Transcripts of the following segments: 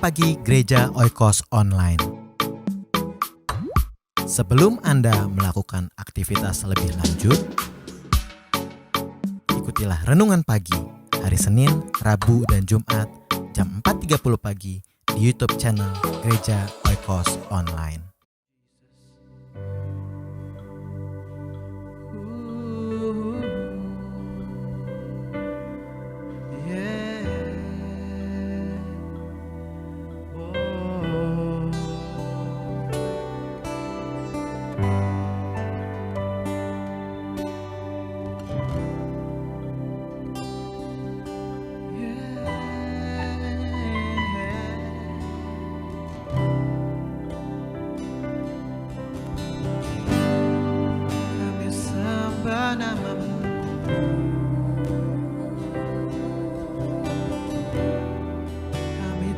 Pagi Gereja Oikos Online. Sebelum Anda melakukan aktivitas lebih lanjut, ikutilah Renungan Pagi hari Senin, Rabu, dan Jumat jam 4.30 pagi di YouTube channel Gereja Oikos Online.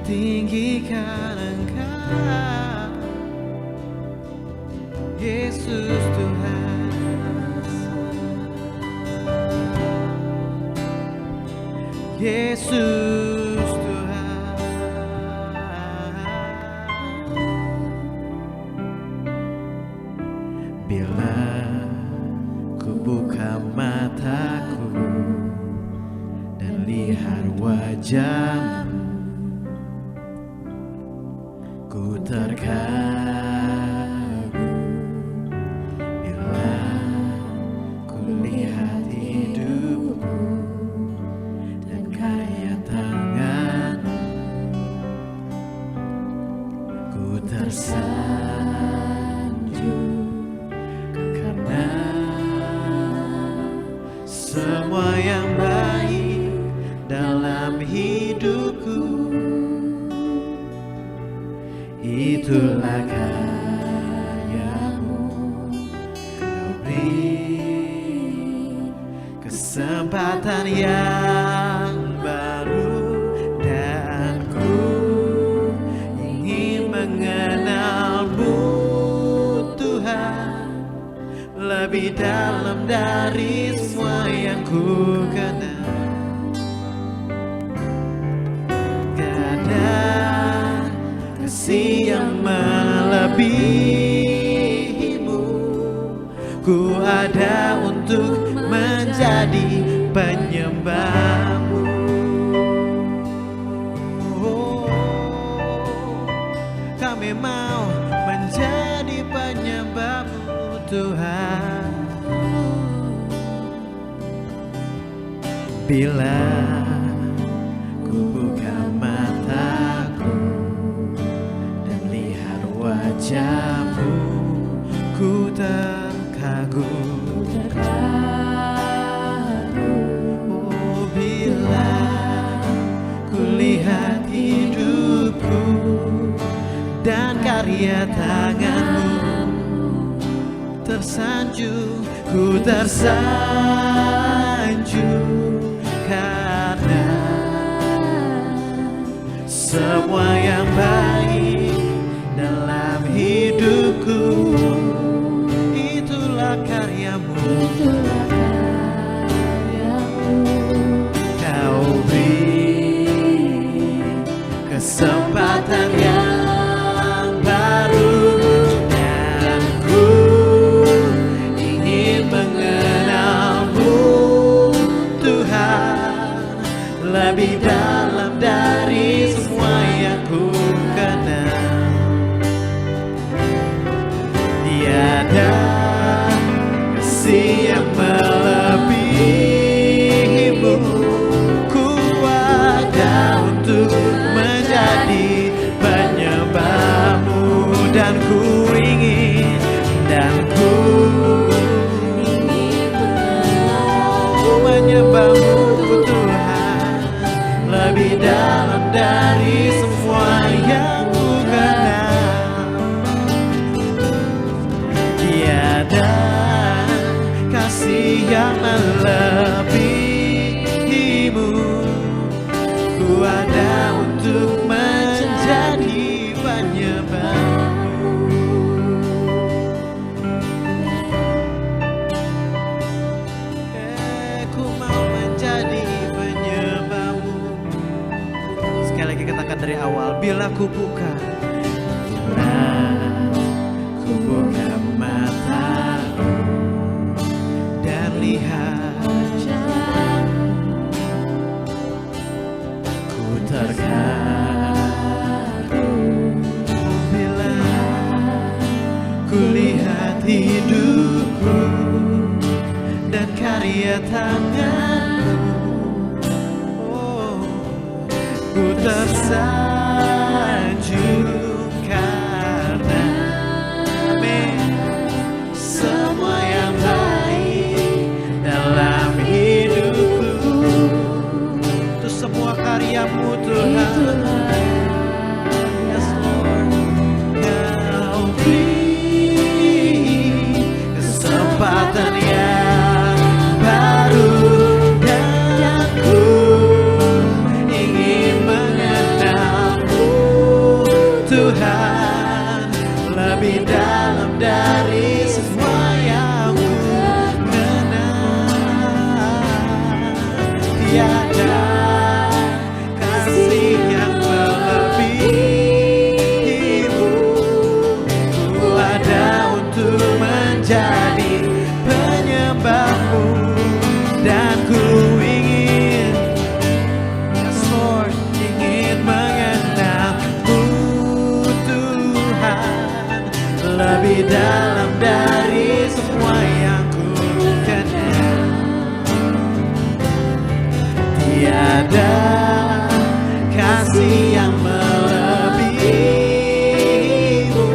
Tinggikan Engkau, Yesus Tuhan. Yesus Tuhan. Bila ku buka mataku dan lihat wajah-Mu, ku terkagum bila ku lihat hidupku dan karya tangan-Mu. Ku tersanjung karena semua yang baik dalam hidupku, itulah karya-Mu. Kau beri kesempatan yang baru, dan ku ingin mengenal-Mu Tuhan lebih dalam dari semua yang ku kenal. Kasih yang melebihi-Mu, ku ada untuk menjadi penyembah-Mu. Oh, kami mau menjadi penyembah-Mu Tuhan. Bila ku buka mataku dan lihat wajah-Mu, ku terkagum. Oh, bila ku lihat hidupku dan karya tangan-Mu, tersanjung, ku tersanjung karena semua yang baik dalam hidupku, itulah karya-Mu. Kau beri kesempatan yang baru, dan ku ingin mengenal-Mu Tuhan lebih dalam dari semua yang ku kenal. Tiada kasih yang melebihi-Mu, ku ada untuk menjadi penyembah-Mu, dan ku ingin menyembah-Mu Tuhan lebih dalam dari semua yang ku kenal. Tiada kasih yang melebihi-Mu, ku ada untuk menjadi penyembah-Mu. Ku mau menjadi penyembah-Mu. Sekali lagi katakan dari awal, Bila ku buka mataku dan lihat, ku terkagum bila ku lihat hidupku dan karya tanganku. Oh, ku tersanjung karena semua yang baik dalam hidupku itu semua karyamu Tuhan. Yes Lord, Kau beri kesempatan yang baru dan ku ingin mengenalmu Tuhan lebih dalam dari semua yang ku kenal. Tiada kasih yang melebihimu. Ku ada untuk menjadi penyembahmu dan ku ingin, yes Lord, ingin mengenalmu Tuhan lebih dalam dari semua yang ku kenal. Tiada kasih yang melebihimu.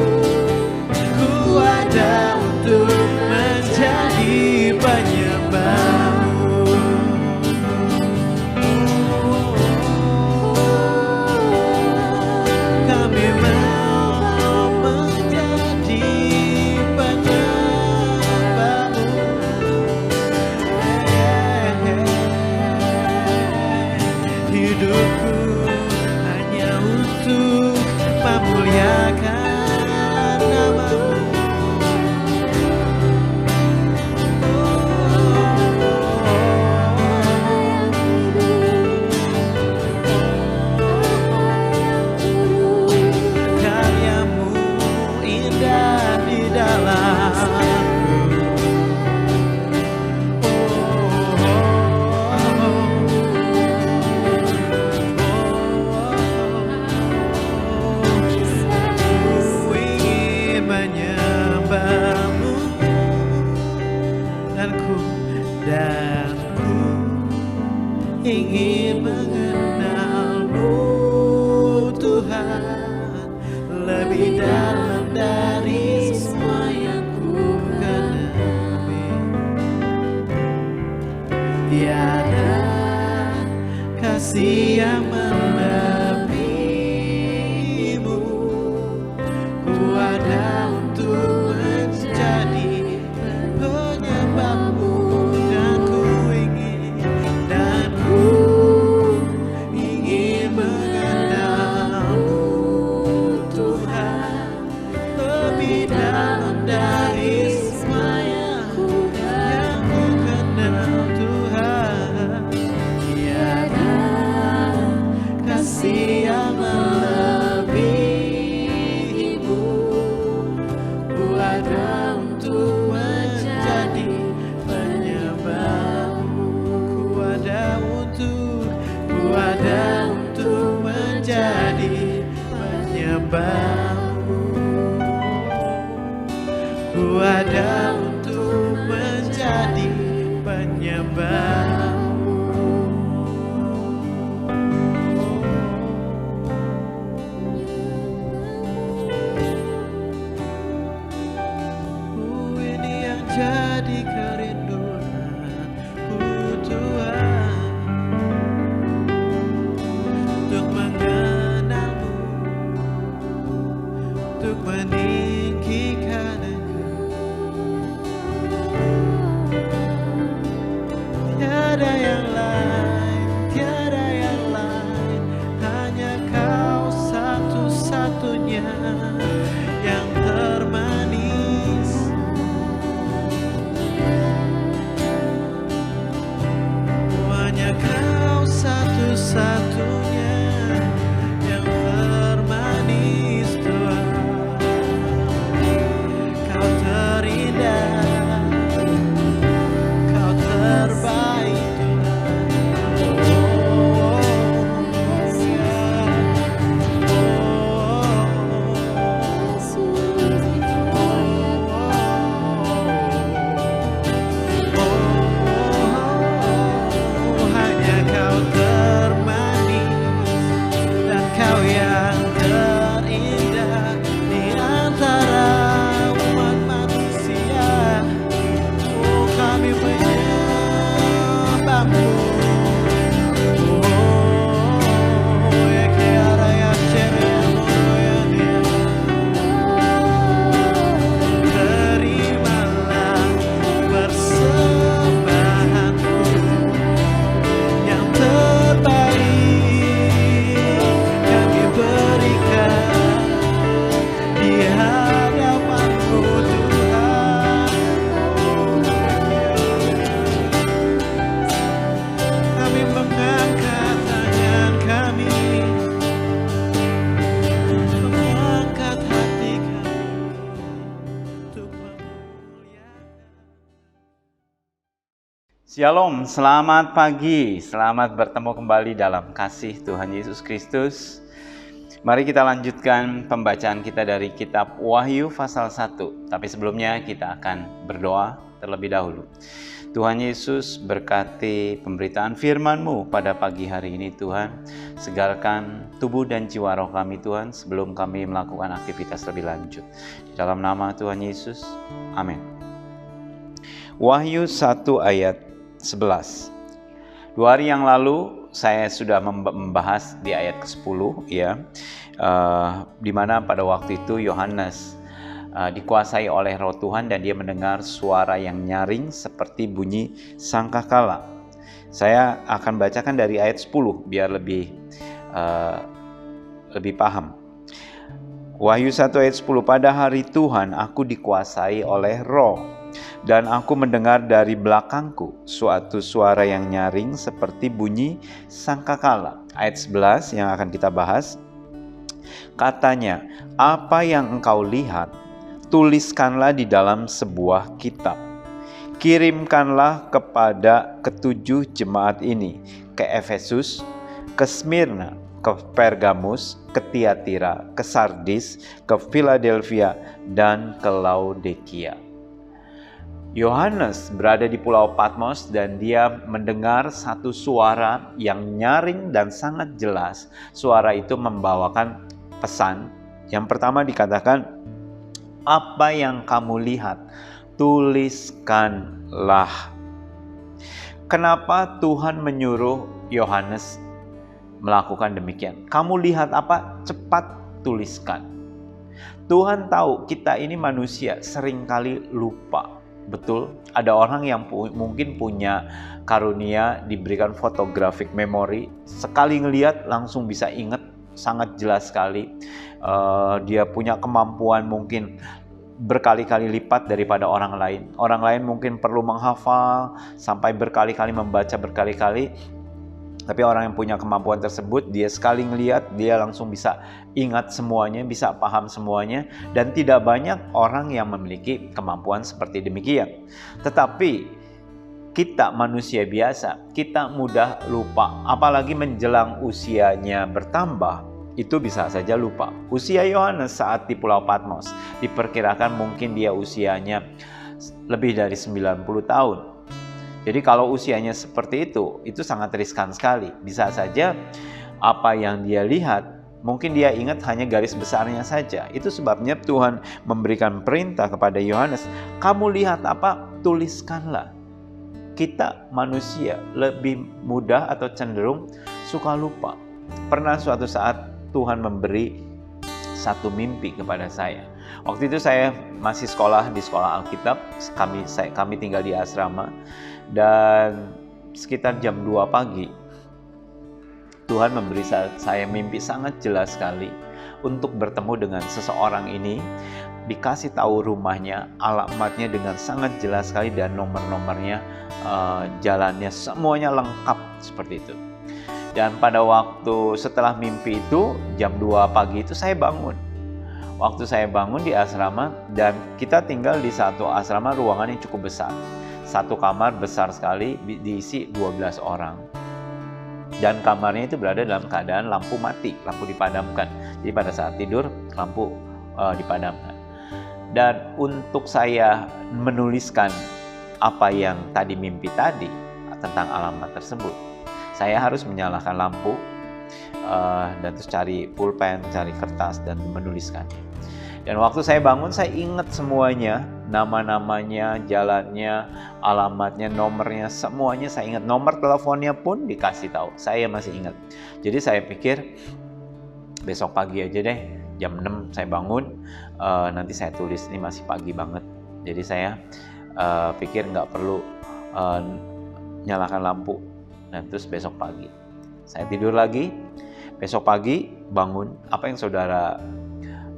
Ku ada untuk menjadi penyembahmu. Kami mau menjadi penyembahmu. Hidupku hanya untuk memuliakan namamu. Karyamu indah di dalamku. Ku ingin menyembahmu dan ku ingin mengenalmu Tuhan lebih dalam dari semua yang ku kenal. Tiada kasih yang melebihimu. Ku ada untuk menjadi penyembahmu dan ku ingin mengenalmu Tuhan lebih dalam dari semua yang ku kenal Tuhan. Tiada kasih yang melebihimu. Ku ada untuk menjadi penyembahmu. Ku ada untuk menjadi penyembahmu. Ku ada untuk menjadi penyembahmu. Ini yang jadi kerinduanku Tuhan, untuk mengenalmu, untuk meninggikan Engkau. Tiada yang lain, tiada yang lain, hanya Kau satu-satunya yang termanis. Hanya Kau satu-satunya yang termanis. hadapanmu. Terimalah persembahanku yang terbaik kami berikan di hadapanmu Tuhan. Kami mengangkat tangan kami, mengangkat hati kami untuk memuliakan. Shalom, selamat pagi, selamat bertemu kembali dalam kasih Tuhan Yesus Kristus. Mari kita lanjutkan pembacaan kita dari kitab Wahyu pasal 1. Tapi sebelumnya kita akan berdoa terlebih dahulu. Tuhan Yesus, berkati pemberitaan firman-Mu pada pagi hari ini Tuhan. Segarkan tubuh dan jiwa roh kami Tuhan sebelum kami melakukan aktivitas lebih lanjut. Di dalam nama Tuhan Yesus, amin. Wahyu 1 ayat 11. 2 hari yang lalu saya sudah membahas di ayat ke-10 ya, di mana pada waktu itu Yohanes dikuasai oleh Roh Tuhan dan dia mendengar suara yang nyaring seperti bunyi sangkakala. Saya akan bacakan dari ayat 10 biar lebih paham. Wahyu 1 ayat 10, pada hari Tuhan aku dikuasai oleh Roh dan aku mendengar dari belakangku suatu suara yang nyaring seperti bunyi sangkakala. Ayat 11 yang akan kita bahas. Katanya, apa yang engkau lihat, tuliskanlah di dalam sebuah kitab. Kirimkanlah kepada ketujuh jemaat ini, ke Efesus, ke Smyrna, ke Pergamus, ke Tiatira, ke Sardis, ke Philadelphia, dan ke Laodikia. Yohanes berada di Pulau Patmos dan dia mendengar satu suara yang nyaring dan sangat jelas. Suara itu membawakan pesan. Yang pertama dikatakan, apa yang kamu lihat, tuliskanlah. Kenapa Tuhan menyuruh Yohanes melakukan demikian? Kamu lihat apa? Cepat tuliskan. Tuhan tahu kita ini manusia seringkali lupa. Betul, ada orang yang mungkin punya karunia diberikan photographic memory. Sekali ngelihat langsung bisa ingat, sangat jelas sekali. Dia punya kemampuan mungkin berkali-kali lipat daripada orang lain. Orang lain mungkin perlu menghafal sampai berkali-kali, membaca berkali-kali. Tapi orang yang punya kemampuan tersebut, dia sekali ngelihat, dia langsung bisa ingat semuanya, bisa paham semuanya. Dan tidak banyak orang yang memiliki kemampuan seperti demikian. Tetapi kita manusia biasa, kita mudah lupa. Apalagi menjelang usianya bertambah, itu bisa saja lupa. Usia Yohanes saat di Pulau Patmos, diperkirakan mungkin dia usianya lebih dari 90 tahun. Jadi kalau usianya seperti itu sangat riskan sekali. Bisa saja apa yang dia lihat, mungkin dia ingat hanya garis besarnya saja. Itu sebabnya Tuhan memberikan perintah kepada Yohanes, kamu lihat apa? Tuliskanlah. Kita manusia lebih mudah atau cenderung suka lupa. Pernah suatu saat Tuhan memberi satu mimpi kepada saya. Waktu itu saya masih sekolah di sekolah Alkitab. Kami tinggal di asrama. Dan sekitar jam 2 pagi, Tuhan memberi saya mimpi sangat jelas sekali untuk bertemu dengan seseorang ini. Dikasih tahu rumahnya, alamatnya dengan sangat jelas sekali dan nomor-nomornya, jalannya, semuanya lengkap seperti itu. Dan pada waktu setelah mimpi itu, jam 2 pagi itu saya bangun. Waktu saya bangun di asrama, dan kita tinggal di satu asrama ruangan yang cukup besar. Satu kamar besar sekali, diisi 12 orang. Dan kamarnya itu berada dalam keadaan lampu mati, lampu dipadamkan. Jadi pada saat tidur, lampu dipadamkan. Dan untuk saya menuliskan apa yang tadi mimpi tadi, tentang alamat tersebut, saya harus menyalakan lampu, dan terus cari pulpen, cari kertas, dan menuliskannya. Dan waktu saya bangun, saya ingat semuanya, nama-namanya, jalannya, alamatnya, nomornya, semuanya saya ingat. Nomor teleponnya pun dikasih tahu, saya masih ingat. Jadi saya pikir besok pagi aja deh, jam 6 saya bangun, nanti saya tulis, ini masih pagi banget. Jadi saya pikir nggak perlu nyalakan lampu, dan terus besok pagi. Saya tidur lagi, besok pagi bangun, apa yang saudara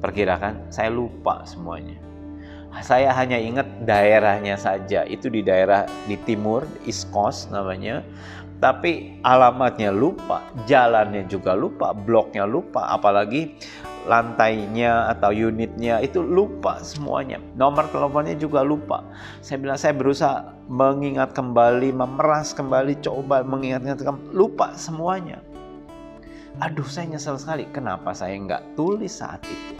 perkirakan, saya lupa semuanya. Saya hanya ingat daerahnya saja, itu di daerah di timur, East Coast namanya. Tapi alamatnya lupa, jalannya juga lupa, bloknya lupa, apalagi lantainya atau unitnya itu lupa semuanya. Nomor teleponnya juga lupa. Saya bilang saya berusaha mengingat kembali, memeras kembali, coba mengingat-ingat kembali, lupa semuanya. Aduh, saya nyesel sekali. Kenapa saya nggak tulis saat itu?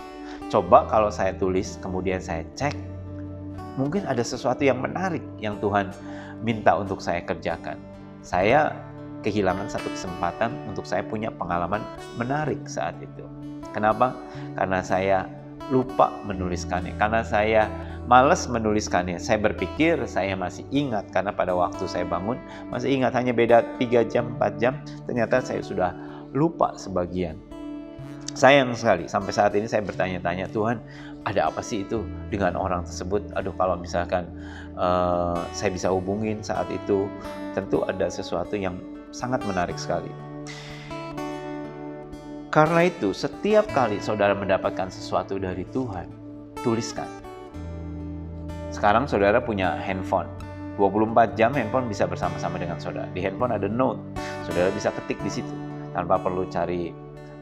Coba kalau saya tulis, kemudian saya cek, mungkin ada sesuatu yang menarik yang Tuhan minta untuk saya kerjakan. Saya kehilangan satu kesempatan untuk saya punya pengalaman menarik saat itu. Kenapa? Karena saya lupa menuliskannya. Karena saya malas menuliskannya. Saya berpikir saya masih ingat, karena pada waktu saya bangun masih ingat, hanya beda 3 jam, 4 jam. Ternyata saya sudah lupa sebagian. Sayang sekali, sampai saat ini saya bertanya-tanya, Tuhan, ada apa sih itu dengan orang tersebut? Aduh, kalau misalkan saya bisa hubungin saat itu, tentu ada sesuatu yang sangat menarik sekali. Karena itu, setiap kali saudara mendapatkan sesuatu dari Tuhan, tuliskan. Sekarang saudara punya handphone, 24 jam handphone bisa bersama-sama dengan saudara. Di handphone ada note, saudara bisa ketik di situ tanpa perlu cari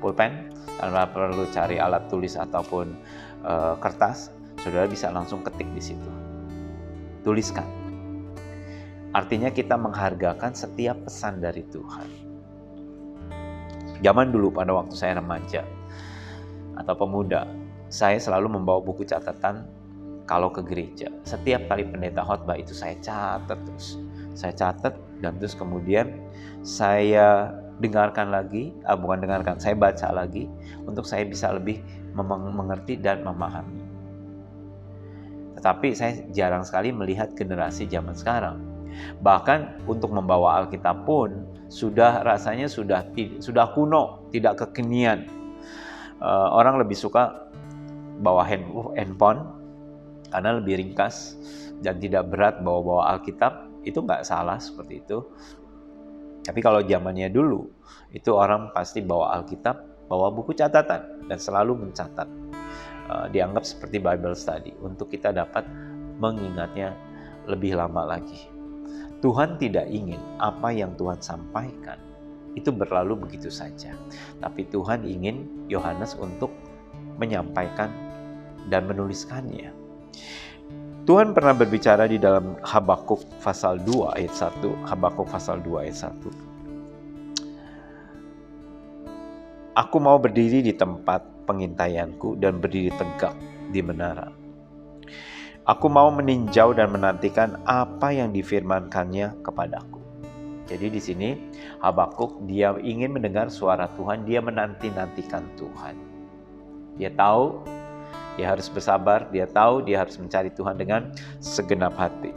pulpen, tanpa perlu cari alat tulis ataupun kertas. Saudara bisa langsung ketik di situ. Tuliskan. Artinya kita menghargakan setiap pesan dari Tuhan. Zaman dulu pada waktu saya remaja atau pemuda, saya selalu membawa buku catatan kalau ke gereja. Setiap kali pendeta khotbah itu saya catat terus. Saya catat dan terus kemudian saya dengarkan lagi, saya baca lagi untuk saya bisa lebih mengerti dan memahami. Tetapi saya jarang sekali melihat generasi zaman sekarang. Bahkan untuk membawa Alkitab pun rasanya sudah kuno, tidak kekinian. Orang lebih suka bawa handphone karena lebih ringkas dan tidak berat bawa Alkitab. Itu nggak salah seperti itu. Tapi kalau zamannya dulu, itu orang pasti bawa Alkitab, bawa buku catatan, dan selalu mencatat. Dianggap seperti Bible study, untuk kita dapat mengingatnya lebih lama lagi. Tuhan tidak ingin apa yang Tuhan sampaikan itu berlalu begitu saja. Tapi Tuhan ingin Yohanes untuk menyampaikan dan menuliskannya. Tuhan pernah berbicara di dalam Habakuk pasal 2 ayat 1. Habakuk pasal 2 ayat 1. Aku mau berdiri di tempat pengintaianku dan berdiri tegak di menara. Aku mau meninjau dan menantikan apa yang difirmankannya kepadaku. Jadi di sini Habakuk dia ingin mendengar suara Tuhan, dia menanti-nantikan Tuhan. Dia tahu dia harus bersabar, dia tahu dia harus mencari Tuhan dengan segenap hati.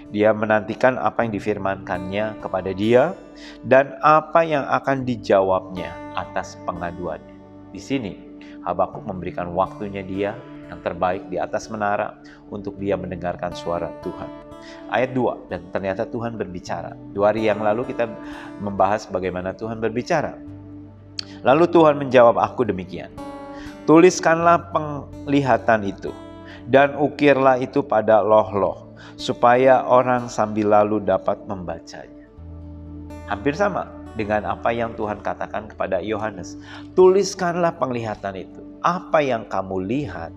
Dia menantikan apa yang difirmankannya kepada dia dan apa yang akan dijawabnya atas pengaduannya. Di sini Habakuk memberikan waktunya dia yang terbaik di atas menara untuk dia mendengarkan suara Tuhan. Ayat 2, dan ternyata Tuhan berbicara. 2 hari yang lalu kita membahas bagaimana Tuhan berbicara. Lalu Tuhan menjawab aku demikian. Tuliskanlah penglihatan itu dan ukirlah itu pada loh-loh supaya orang sambil lalu dapat membacanya. Hampir sama dengan apa yang Tuhan katakan kepada Yohanes. Tuliskanlah penglihatan itu. Apa yang kamu lihat,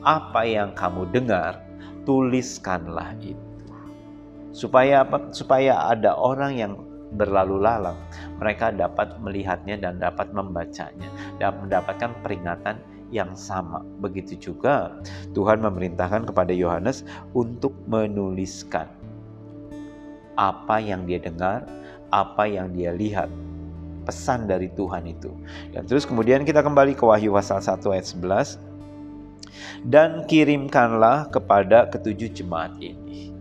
apa yang kamu dengar, tuliskanlah itu. Supaya apa? Supaya ada orang yang berlalu lalang, mereka dapat melihatnya dan dapat membacanya dan mendapatkan peringatan yang sama. Begitu juga Tuhan memerintahkan kepada Yohanes untuk menuliskan apa yang dia dengar, apa yang dia lihat, pesan dari Tuhan itu. Dan terus kemudian kita kembali ke Wahyu pasal 1 ayat 11. dan kirimkanlah kepada ketujuh jemaat ini.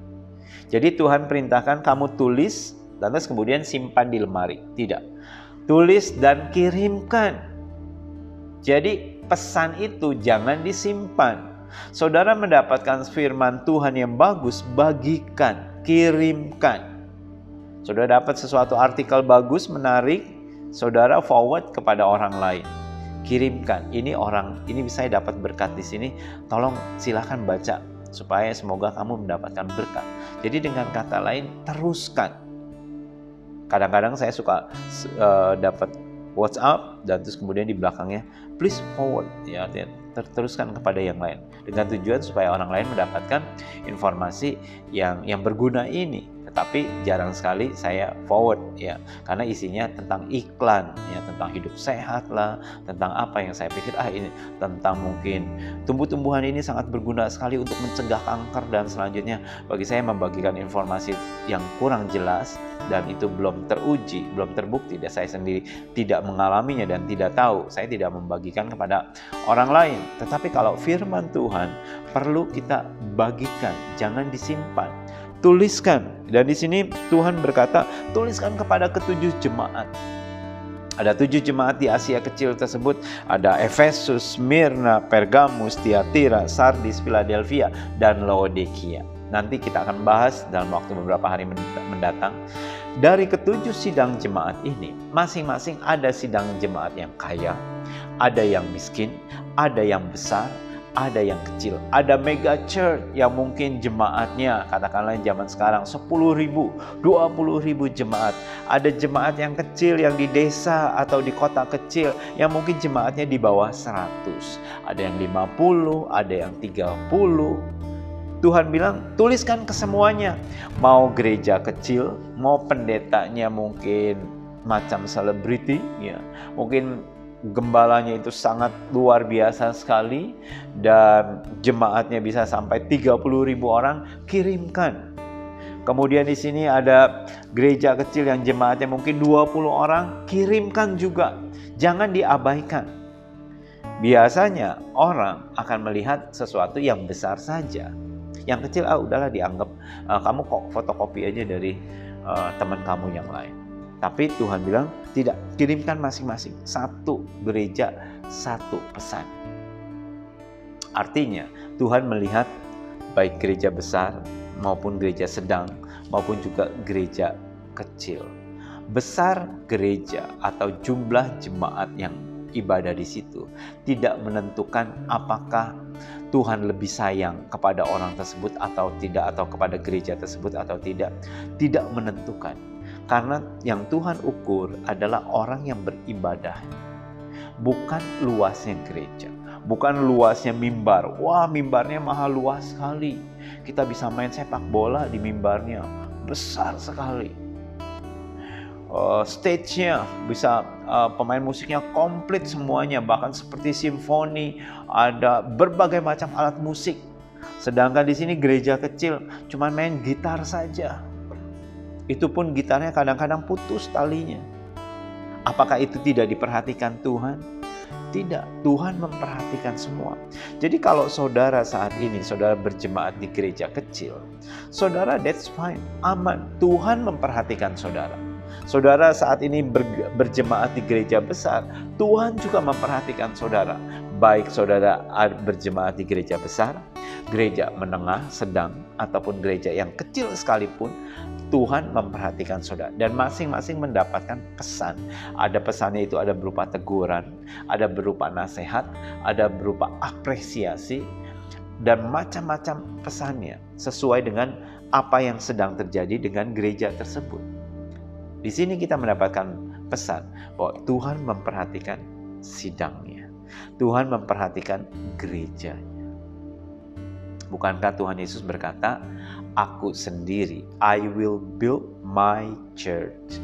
Jadi Tuhan perintahkan kamu tulis, lantas kemudian simpan di lemari. Tidak. Tulis dan kirimkan. Jadi pesan itu jangan disimpan. Saudara mendapatkan firman Tuhan yang bagus, bagikan, kirimkan. Saudara dapat sesuatu artikel bagus, menarik, saudara forward kepada orang lain. Kirimkan. Ini saya dapat berkat di sini. Tolong silakan baca supaya semoga kamu mendapatkan berkat. Jadi dengan kata lain, teruskan. Kadang-kadang saya suka dapat WhatsApp dan terus kemudian di belakangnya please forward, ya, teruskan kepada yang lain dengan tujuan supaya orang lain mendapatkan informasi yang berguna ini. Tetapi jarang sekali saya forward, ya, karena isinya tentang iklan, ya, tentang hidup sehat lah, tentang apa yang saya pikir ini tentang mungkin tumbuh-tumbuhan ini sangat berguna sekali untuk mencegah kanker dan selanjutnya. Bagi saya membagikan informasi yang kurang jelas dan itu belum teruji, belum terbukti, dan saya sendiri tidak mengalaminya dan tidak tahu, saya tidak membagikan kepada orang lain. Tetapi kalau firman Tuhan perlu kita bagikan, jangan disimpan. Tuliskan. Dan di sini Tuhan berkata, tuliskan kepada ketujuh jemaat. Ada 7 jemaat di Asia kecil tersebut. Ada Efesus, Smyrna, Pergamus, Tiatira, Sardis, Philadelphia, dan Laodikia. Nanti kita akan bahas dalam waktu beberapa hari mendatang. Dari ketujuh sidang jemaat ini, masing-masing ada sidang jemaat yang kaya, ada yang miskin, ada yang besar, ada yang kecil. Ada mega church yang mungkin jemaatnya katakanlah zaman sekarang 10.000, 20.000 jemaat. Ada jemaat yang kecil yang di desa atau di kota kecil yang mungkin jemaatnya di bawah 100. Ada yang 50, ada yang 30. Tuhan bilang tuliskan ke semuanya. Mau gereja kecil, mau pendetanya mungkin macam selebriti, ya, mungkin gembalanya itu sangat luar biasa sekali dan jemaatnya bisa sampai 30.000 orang, kirimkan. Kemudian di sini ada gereja kecil yang jemaatnya mungkin 20 orang, kirimkan juga. Jangan diabaikan. Biasanya orang akan melihat sesuatu yang besar saja. Yang kecil udahlah dianggap kamu kok fotokopi aja dari teman kamu yang lain. Tapi Tuhan bilang tidak, kirimkan masing-masing. Satu gereja, satu pesan. Artinya Tuhan melihat baik gereja besar maupun gereja sedang maupun juga gereja kecil. Besar gereja atau jumlah jemaat yang ibadah di situ tidak menentukan apakah Tuhan lebih sayang kepada orang tersebut atau tidak, atau kepada gereja tersebut atau tidak. Tidak menentukan. Karena yang Tuhan ukur adalah orang yang beribadah. Bukan luasnya gereja. Bukan luasnya mimbar. Wah, mimbarnya maha luas sekali. Kita bisa main sepak bola di mimbarnya. Besar sekali. Stage-nya bisa pemain musiknya komplit semuanya. Bahkan seperti simfoni. Ada berbagai macam alat musik. Sedangkan di sini gereja kecil cuma main gitar saja. Itu pun gitarnya kadang-kadang putus talinya. Apakah itu tidak diperhatikan Tuhan? Tidak, Tuhan memperhatikan semua. Jadi kalau saudara saat ini, saudara berjemaat di gereja kecil, saudara that's fine, aman. Tuhan memperhatikan saudara. Saudara saat ini berjemaat di gereja besar, Tuhan juga memperhatikan saudara. Baik saudara berjemaat di gereja besar, gereja menengah, sedang, ataupun gereja yang kecil sekalipun, Tuhan memperhatikan saudara. Dan masing-masing mendapatkan pesan. Ada pesannya itu ada berupa teguran, ada berupa nasihat, ada berupa apresiasi, dan macam-macam pesannya sesuai dengan apa yang sedang terjadi dengan gereja tersebut. Di sini kita mendapatkan pesan bahwa Tuhan memperhatikan sidangnya. Tuhan memperhatikan gerejanya. Bukankah Tuhan Yesus berkata, aku sendiri, I will build my church.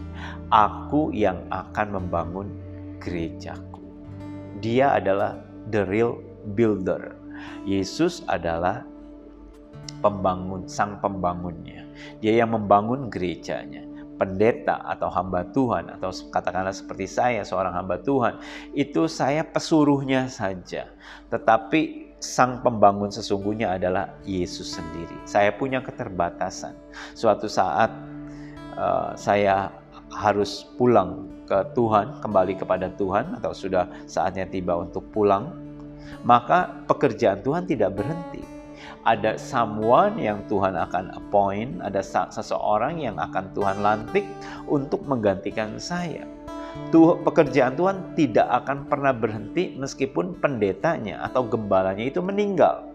Aku yang akan membangun gerejaku. Dia adalah the real builder. Yesus adalah pembangun, sang pembangunnya. Dia yang membangun gerejanya. Pendeta atau hamba Tuhan, atau katakanlah seperti saya seorang hamba Tuhan, itu saya pesuruhnya saja. Tetapi sang pembangun sesungguhnya adalah Yesus sendiri. Saya punya keterbatasan. Suatu saat saya harus pulang ke Tuhan, kembali kepada Tuhan, atau sudah saatnya tiba untuk pulang, maka pekerjaan Tuhan tidak berhenti. Ada someone yang Tuhan akan appoint, ada seseorang yang akan Tuhan lantik untuk menggantikan saya. Pekerjaan Tuhan tidak akan pernah berhenti meskipun pendetanya atau gembalanya itu meninggal.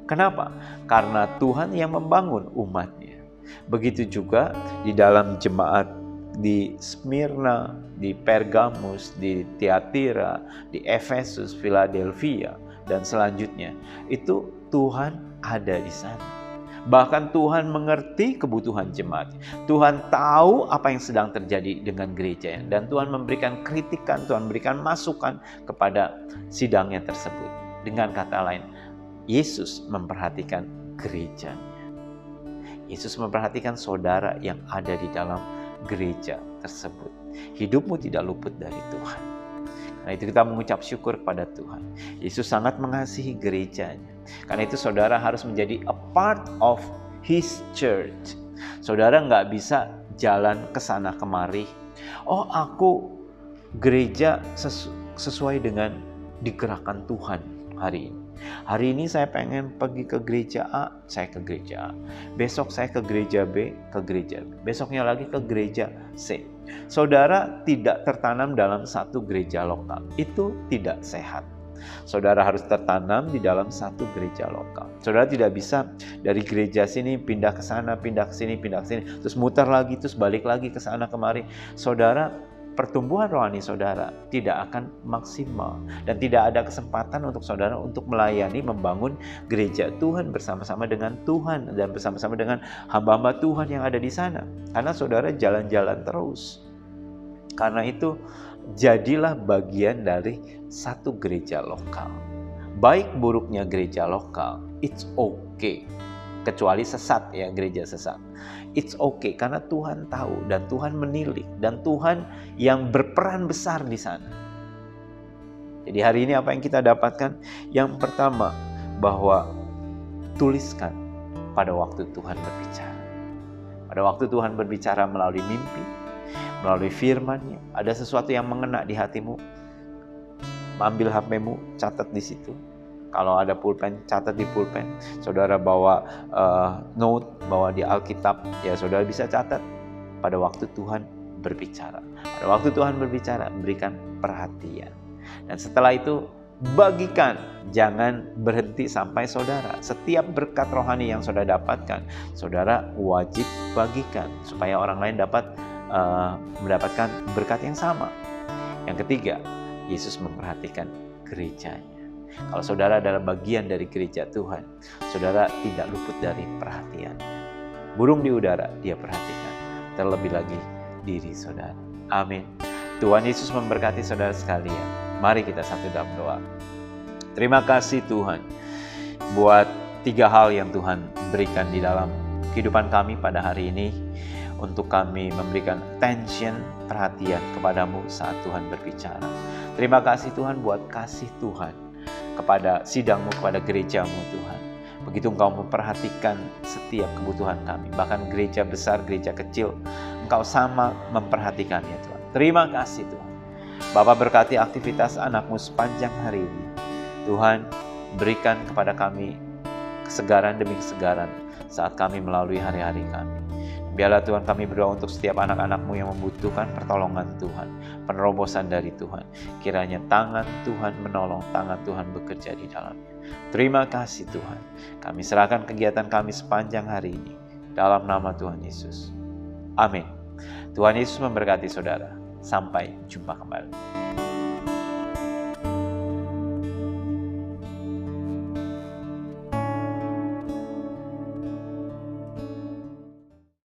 Kenapa? Karena Tuhan yang membangun umatnya. Begitu juga di dalam jemaat di Smyrna, di Pergamus, di Tiatira, di Efesus, Philadelphia, dan selanjutnya. Itu Tuhan ada di sana. Bahkan Tuhan mengerti kebutuhan jemaat. Tuhan tahu apa yang sedang terjadi dengan gerejanya. Dan Tuhan memberikan kritikan, Tuhan memberikan masukan kepada sidangnya tersebut. Dengan kata lain, Yesus memperhatikan gerejanya. Yesus memperhatikan saudara yang ada di dalam gereja tersebut. Hidupmu tidak luput dari Tuhan. Karena itu kita mengucap syukur kepada Tuhan. Yesus sangat mengasihi gerejanya. Karena itu saudara harus menjadi a part of His church. Saudara nggak bisa jalan ke sana kemari. Oh, aku gereja sesuai dengan digerakkan Tuhan hari ini. Hari ini saya pengen pergi ke gereja A, saya ke gereja A. Besok saya ke gereja B, ke gereja B. Besoknya lagi ke gereja C. Saudara tidak tertanam dalam satu gereja lokal. Itu tidak sehat. Saudara harus tertanam di dalam satu gereja lokal. Saudara tidak bisa dari gereja sini pindah ke sana, pindah ke sini, pindah ke sini, terus muter lagi, terus balik lagi ke sana kemari. Saudara, pertumbuhan rohani saudara tidak akan maksimal dan tidak ada kesempatan untuk saudara untuk melayani, membangun gereja Tuhan bersama-sama dengan Tuhan dan bersama-sama dengan hamba-hamba Tuhan yang ada di sana. Karena saudara jalan-jalan terus. Karena itu jadilah bagian dari satu gereja lokal. Baik buruknya gereja lokal, it's okay. Kecuali sesat ya, gereja sesat. It's okay karena Tuhan tahu dan Tuhan menilik dan Tuhan yang berperan besar di sana. Jadi hari ini apa yang kita dapatkan? Yang pertama, bahwa tuliskan pada waktu Tuhan berbicara. Pada waktu Tuhan berbicara melalui mimpi, melalui firman-Nya, ada sesuatu yang mengena di hatimu, ambil HP-mu, catat di situ. Kalau ada pulpen, catat di pulpen. Saudara bawa note, bawa di Alkitab, ya saudara bisa catat pada waktu Tuhan berbicara. Pada waktu Tuhan berbicara, berikan perhatian. Dan setelah itu, bagikan. Jangan berhenti sampai saudara. Setiap berkat rohani yang saudara dapatkan, saudara wajib bagikan. Supaya orang lain dapat mendapatkan berkat yang sama. Yang ketiga, Yesus memperhatikan gerejanya. Kalau saudara adalah bagian dari gereja Tuhan, saudara tidak luput dari perhatian. Burung di udara dia perhatikan, terlebih lagi diri saudara. Amin. Tuhan Yesus memberkati saudara sekalian. Mari kita satu dalam doa. Terima kasih Tuhan buat 3 hal yang Tuhan berikan di dalam kehidupan kami pada hari ini, untuk kami memberikan attention, perhatian kepadamu saat Tuhan berbicara. Terima kasih Tuhan buat kasih Tuhan kepada sidangmu, kepada gerejamu Tuhan. Begitu Engkau memperhatikan setiap kebutuhan kami, bahkan gereja besar, gereja kecil, Engkau sama memperhatikannya Tuhan. Terima kasih Tuhan. Bapa, berkati aktivitas anakmu sepanjang hari ini. Tuhan, berikan kepada kami kesegaran demi kesegaran saat kami melalui hari-hari kami. Biarlah Tuhan kami berdoa untuk setiap anak-anak-Mu yang membutuhkan pertolongan Tuhan, penerobosan dari Tuhan. Kiranya tangan Tuhan menolong, tangan Tuhan bekerja di dalamnya. Terima kasih Tuhan. Kami serahkan kegiatan kami sepanjang hari ini dalam nama Tuhan Yesus. Amin. Tuhan Yesus memberkati saudara. Sampai jumpa kembali.